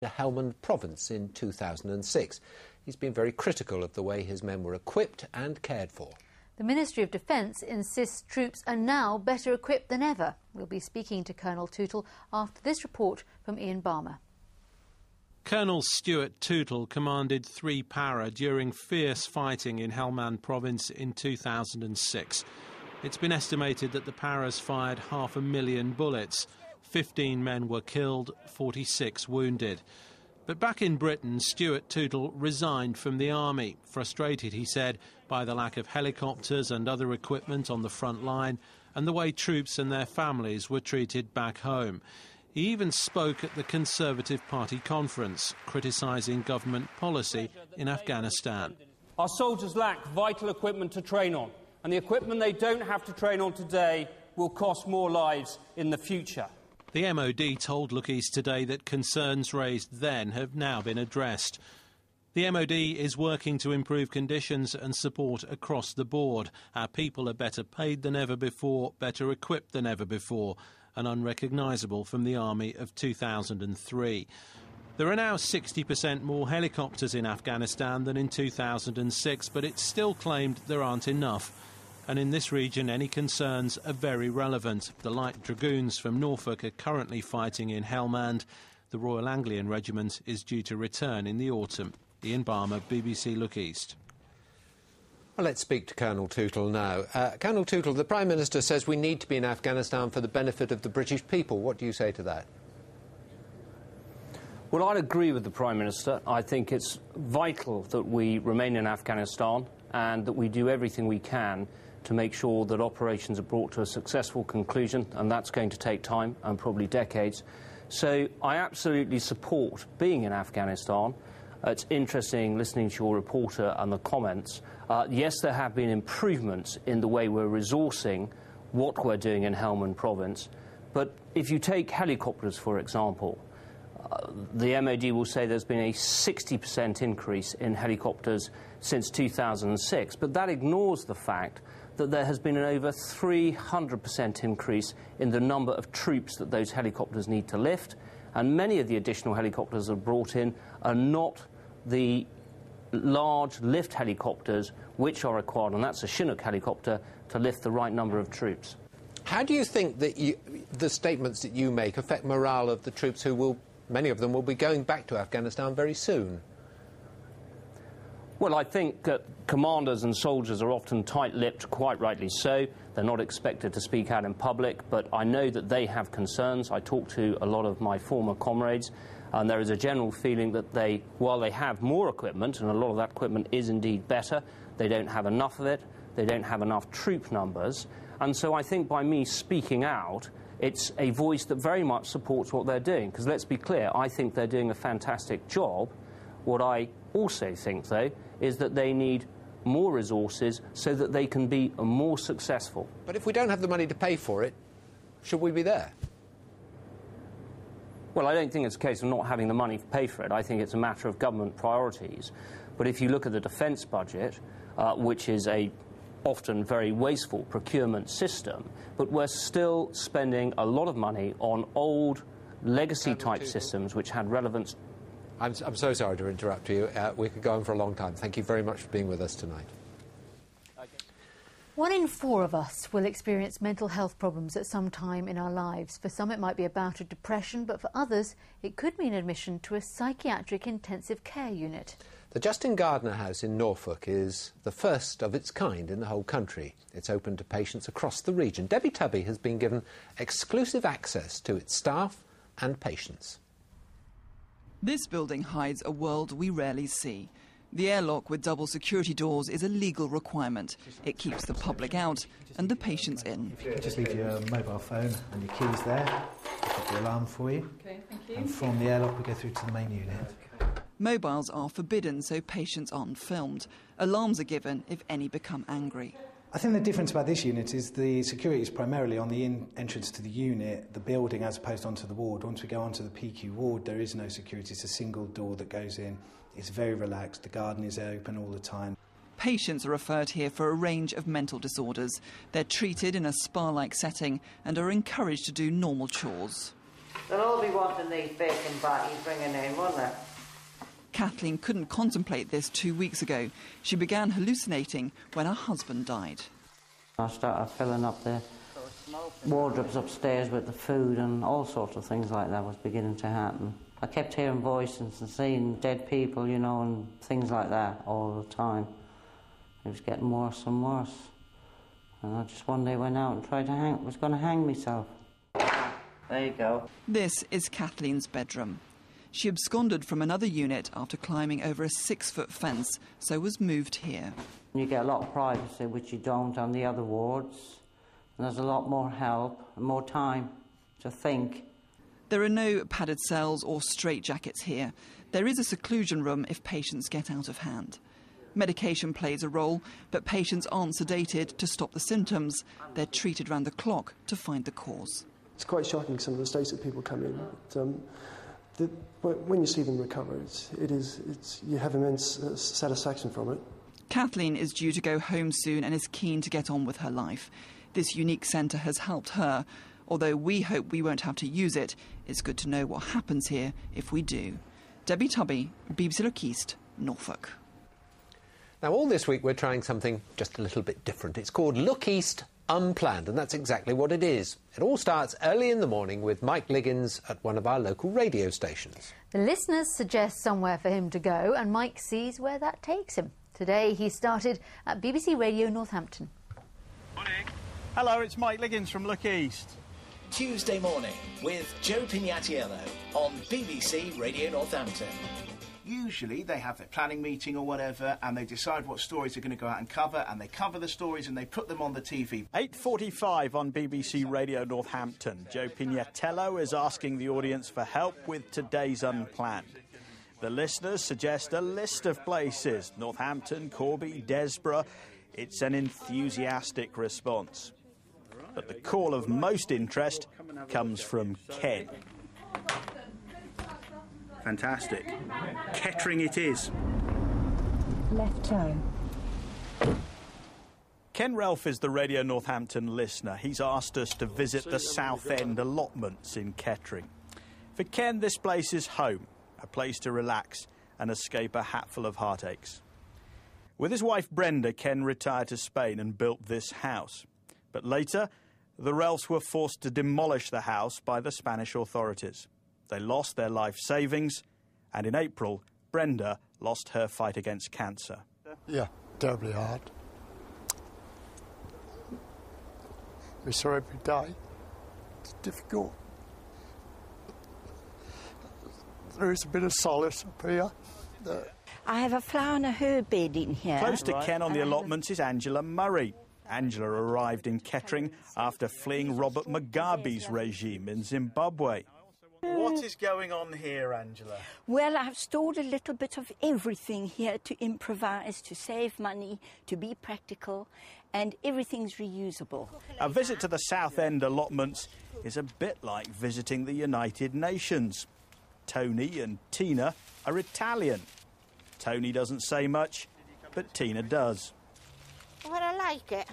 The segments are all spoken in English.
the Helmand province in 2006. He's been very critical of the way his men were equipped and cared for. The Ministry of Defence insists troops are now better equipped than ever. We'll be speaking to Colonel Tootle after this report from Ian Barmer. Colonel Stuart Tootle commanded 3 para during fierce fighting in Helmand province in 2006. It's been estimated that the paras fired 500,000 bullets. 15 men were killed, 46 wounded. But back in Britain, Stuart Tootle resigned from the army, frustrated, he said, by the lack of helicopters and other equipment on the front line and the way troops and their families were treated back home. He even spoke at the Conservative Party conference, criticising government policy in Afghanistan. Our soldiers lack vital equipment to train on, and the equipment they don't have to train on today will cost more lives in the future. The MOD told Look East today that concerns raised then have now been addressed. The MOD is working to improve conditions and support across the board. Our people are better paid than ever before, better equipped than ever before, and unrecognisable from the army of 2003. There are now 60% more helicopters in Afghanistan than in 2006, but it's still claimed there aren't enough. And in this region, any concerns are very relevant. The Light Dragoons from Norfolk are currently fighting in Helmand. The Royal Anglian Regiment is due to return in the autumn. Ian Barmer, BBC Look East. Well, let's speak to Colonel Tootle now. Colonel Tootle, the Prime Minister says we need to be in Afghanistan for the benefit of the British people. What do you say to that? Well, I'd agree with the Prime Minister. I think it's vital that we remain in Afghanistan and that we do everything we can to make sure that operations are brought to a successful conclusion, and that's going to take time and probably decades. So I absolutely support being in Afghanistan. It's interesting listening to your reporter and the comments. Yes, there have been improvements in the way we're resourcing what we're doing in Helmand province, but if you take helicopters, for example, the MOD will say there's been a 60% increase in helicopters since 2006, but that ignores the fact that there has been an over 300% increase in the number of troops that those helicopters need to lift, and many of the additional helicopters that are brought in are not the large lift helicopters which are required, and that's a Chinook helicopter, to lift the right number of troops. How do you think that the statements that you make affect morale of the troops who will, many of them will be going back to Afghanistan very soon? Well, I think commanders and soldiers are often tight-lipped, quite rightly so. They're not expected to speak out in public, but I know that they have concerns. I talk to a lot of my former comrades, and there is a general feeling that while they have more equipment, and a lot of that equipment is indeed better, they don't have enough of it, they don't have enough troop numbers. And so I think by me speaking out, it's a voice that very much supports what they're doing. Because let's be clear, I think they're doing a fantastic job. What I also think, though, is that they need more resources so that they can be more successful. But if we don't have the money to pay for it, should we be there? Well, I don't think it's a case of not having the money to pay for it. I think it's a matter of government priorities. But if you look at the defence budget, which is a often very wasteful procurement system, but we're still spending a lot of money on old legacy-type systems which had relevance. I'm so sorry to interrupt you. We could go on for a long time. Thank you very much for being with us tonight. 1 in 4 of us will experience mental health problems at some time in our lives. For some it might be a bout of depression, but for others it could mean admission to a psychiatric intensive care unit. The Justin Gardner House in Norfolk is the first of its kind in the whole country. It's open to patients across the region. Debbie Tubby has been given exclusive access to its staff and patients. This building hides a world we rarely see. The airlock with double security doors is a legal requirement. It keeps the public out and the patients in. If you could just leave your mobile phone and your keys there, I'll put the alarm for you. Okay, thank you. And from the airlock we go through to the main unit. Mobiles are forbidden, so patients aren't filmed. Alarms are given if any become angry. I think the difference about this unit is the security is primarily on the entrance to the unit, the building, as opposed to onto the ward. Once we go onto the PQ ward, there is no security. It's a single door that goes in. It's very relaxed. The garden is open all the time. Patients are referred here for a range of mental disorders. They're treated in a spa-like setting and are encouraged to do normal chores. They'll all be wanting these bacon batties bringing in, won't they? Kathleen couldn't contemplate this 2 weeks ago. She began hallucinating when her husband died. I started filling up the wardrobes upstairs with the food, and all sorts of things like that was beginning to happen. I kept hearing voices and seeing dead people, you know, and things like that all the time. It was getting worse and worse. And I just one day went out and tried to was going to hang myself. There you go. This is Kathleen's bedroom. She absconded from another unit after climbing over a 6-foot fence, so was moved here. You get a lot of privacy, which you don't on the other wards. And there's a lot more help and more time to think. There are no padded cells or straitjackets here. There is a seclusion room if patients get out of hand. Medication plays a role, but patients aren't sedated to stop the symptoms. They're treated round the clock to find the cause. It's quite shocking, some of the states that people come in. When you see them recover, you have immense satisfaction from it. Kathleen is due to go home soon and is keen to get on with her life. This unique centre has helped her. Although we hope we won't have to use it, it's good to know what happens here if we do. Debbie Tubby, BBC Look East, Norfolk. Now, all this week we're trying something just a little bit different. It's called Look East Unplanned, and that's exactly what it is. It all starts early in the morning with Mike Liggins at one of our local radio stations. The listeners suggest somewhere for him to go, and Mike sees where that takes him. Today he started at BBC Radio Northampton. Morning. Hello, it's Mike Liggins from Look East. Tuesday morning with Joe Pignatiello on BBC Radio Northampton. Usually they have their planning meeting or whatever, and they decide what stories they're going to go out and cover, and they cover the stories and they put them on the TV. 8:45 on BBC Radio Northampton. Joe Pignatiello is asking the audience for help with today's Unplanned. The listeners suggest a list of places: Northampton, Corby, Desborough. It's an enthusiastic response. But the call of most interest comes from Ken. Fantastic. Kettering it is. Left toe. Ken Relf is the Radio Northampton listener. He's asked us to visit the South End allotments in Kettering. For Ken, this place is home, a place to relax and escape a hatful of heartaches. With his wife Brenda, Ken retired to Spain and built this house. But later, the Relfs were forced to demolish the house by the Spanish authorities. They lost their life savings, and in April, Brenda lost her fight against cancer. Yeah, terribly hard. We saw every day. It's difficult. There is a bit of solace up here. I have a flower and a herb bed in here. Close to Ken on the allotments is Angela Murray. Angela arrived in Kettering after fleeing Robert Mugabe's regime in Zimbabwe. What is going on here, Angela? Well, I've stored a little bit of everything here to improvise, to save money, to be practical, and everything's reusable. A visit to the South End allotments is a bit like visiting the United Nations. Tony and Tina are Italian. Tony doesn't say much, but Tina does. Well, I like it.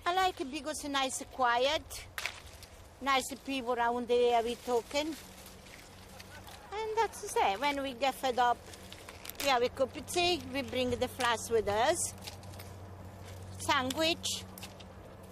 I like it because it's nice and quiet. Nice people around there we talking. And that's it. When we get fed up, we have a cup of tea, we bring the flask with us, sandwich,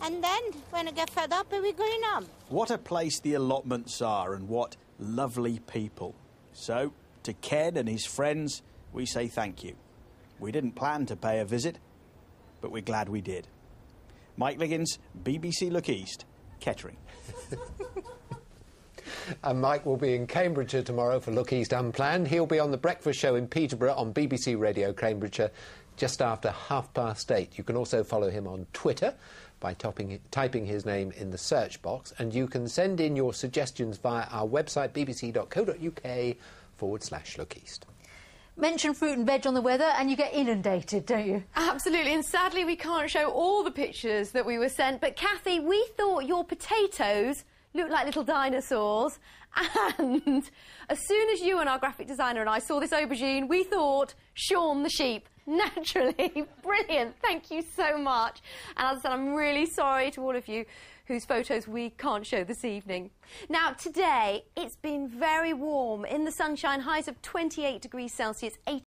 and then when I get fed up, we're going on. What a place the allotments are, and what lovely people. So, to Ken and his friends, we say thank you. We didn't plan to pay a visit, but we're glad we did. Mike Liggins, BBC Look East, Kettering. And Mike will be in Cambridgeshire tomorrow for Look East Unplanned. He'll be on the breakfast show in Peterborough on BBC Radio Cambridgeshire just after 8:30. You can also follow him on Twitter by typing his name in the search box, and you can send in your suggestions via our website bbc.co.uk/lookeast. Mention fruit and veg on the weather and you get inundated, don't you? Absolutely, and sadly we can't show all the pictures that we were sent, but Kathy, we thought your potatoes looked like little dinosaurs, and as soon as you and our graphic designer and I saw this aubergine, we thought Shaun the sheep. Naturally, brilliant, thank you so much. And as I said, I'm really sorry to all of you whose photos we can't show this evening. Now, today, it's been very warm in the sunshine, highs of 28 degrees Celsius, 18